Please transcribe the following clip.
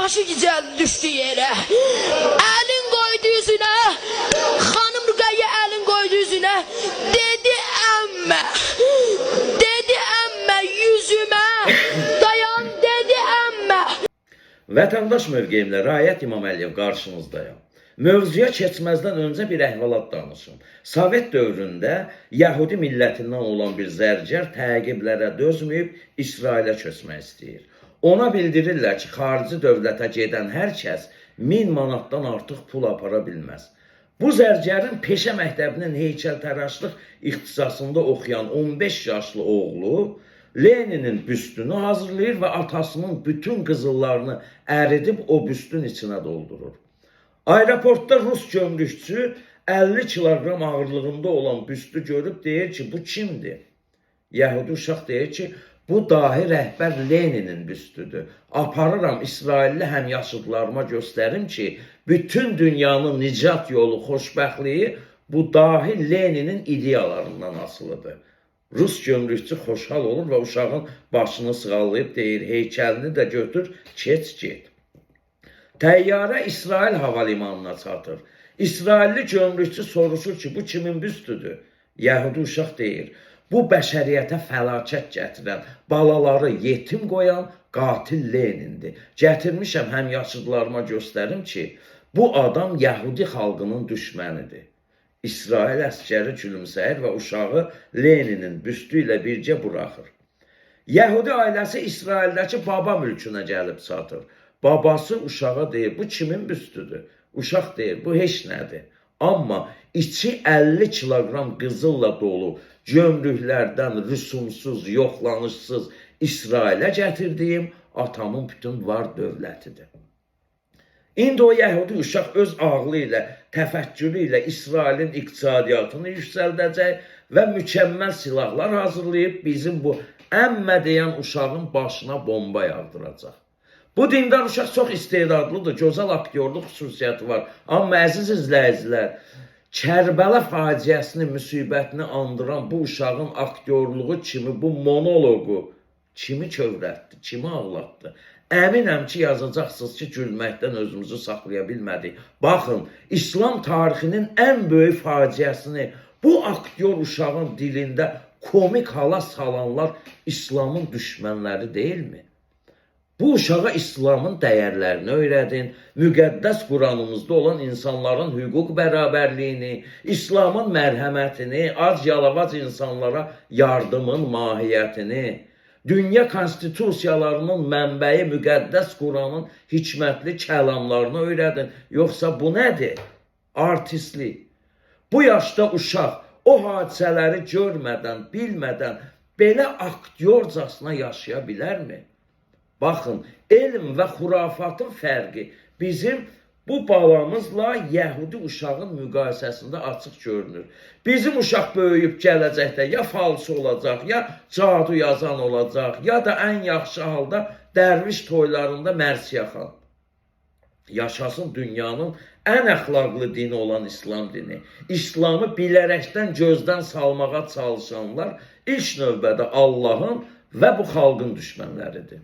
başı gicəldi düşdü yerə. Əlin qoydu üzünə, xanım Rüqəyyə əlin qoydu üzünə. Dedi əmmə, yüzümə, dayan dedi əmmə. Vətəndaş mövqeyimlə Rayət İmam Əliyev qarşınızdayım. Mövzuya keçməzdən öncə bir əhvalat danışım. Sovet dövründə Yahudi millətindən olan bir zərgər təqiblərə dözməyib İsrailə köçmək istəyir. Ona bildirirlər ki, xarici dövlətə gedən hər kəs 1000 manatdan artıq pul apara bilməz. Bu zərgərin peşə məktəbinin heykəltəraşlıq ixtisasında oxuyan 15 yaşlı oğlu Leninin büstünü hazırlayır və atasının bütün qızıllarını əridib o büstün içinə doldurur. Aeroportda Rus gömrükçü 50 kilogram ağırlığında olan büstü görüb deyir ki, bu kimdir? Yahudi uşaq deyir ki, bu dahi rəhbər Leninin büstüdür. Aparıram İsrailli həmyaşıdlarıma göstərim ki, bütün dünyanın nicat yolu, xoşbəxtliyi bu dahi Leninin ideyalarından asılıdır. Rus gömrükçü xoşhal olur və uşağın başını sığallayıb deyir, heykəlini də götür, get. Təyyarə İsrail hava limanına çatır. İsrailli gömrükçü soruşur ki, bu kimin büstüdür? Yahudi uşaq deyir, bu bəşəriyyətə fəlakət gətirən, balaları yetim qoyan qatil Lenindir. Gətirmişəm həmyaşıdlarıma göstərim ki, bu adam Yahudi xalqının düşmənidir. İsrail əskəri gülümsəyir və uşağı Leninin büstü ilə bircə buraxır. Yahudi ailəsi İsraildəki baba mülkünə gəlib çatır. Babası uşağa deyir, bu kimin büstüdür? Uşaq deyir, bu heç nədir. Amma içi 50 kilogram qızılla dolu gömrüklərdən rüsumsuz, yoxlanışsız İsrailə gətirdiyim atamın bütün var dövlətidir. İndi o Yahudi uşaq öz ağlı ilə, təfəkkürü ilə İsrailin iqtisadiyyatını yüksəldəcək və mükəmməl silahlar hazırlayıb bizim bu əmmə deyən uşağın başına bomba yağdıracaq. Bu dindar uşaq çox istedadlıdır, gözəl aktyorluq xüsusiyyəti var. Amma əziz izləyicilər, Kərbəla faciəsini, müsibətini andıran bu uşağın aktyorluğu kimi, bu monoloqu kimi kövrətdi, kimi ağlatdı. Əminəm ki, yazacaqsınız ki, gülməkdən özümüzü saxlaya bilmədik. Baxın, İslam tarixinin ən böyük faciəsini bu aktyor uşağın dilində komik hala salanlar İslamın düşmənləri deyilmi? Bu uşağa İslamın dəyərlərini öyrədin, müqəddəs Quranımızda olan insanların hüquq bərabərliyini, İslamın mərhəmətini, ac-yalavac insanlara yardımın mahiyyətini, dünya konstitusiyalarının mənbəyi müqəddəs Quranın hikmətli kəlamlarını öyrədin. Yoxsa bu nədir? Artistlik. Bu yaşda uşaq o hadisələri görmədən, bilmədən belə aktyorcasına yaşaya bilərmi? Baxın, elm və xurafatın fərqi bizim bu balamızla Yahudi uşağın müqayisəsində açıq görünür. Bizim uşaq böyüyüb gələcəkdə ya falsı olacaq, ya cadu yazan olacaq, ya da ən yaxşı halda dərviş toylarında mərsi yaxan. Yaşasın dünyanın ən əxlaqlı dini olan İslam dini. İslamı bilərəkdən gözdən salmağa çalışanlar ilk növbədə Allahın və bu xalqın düşmənləridir.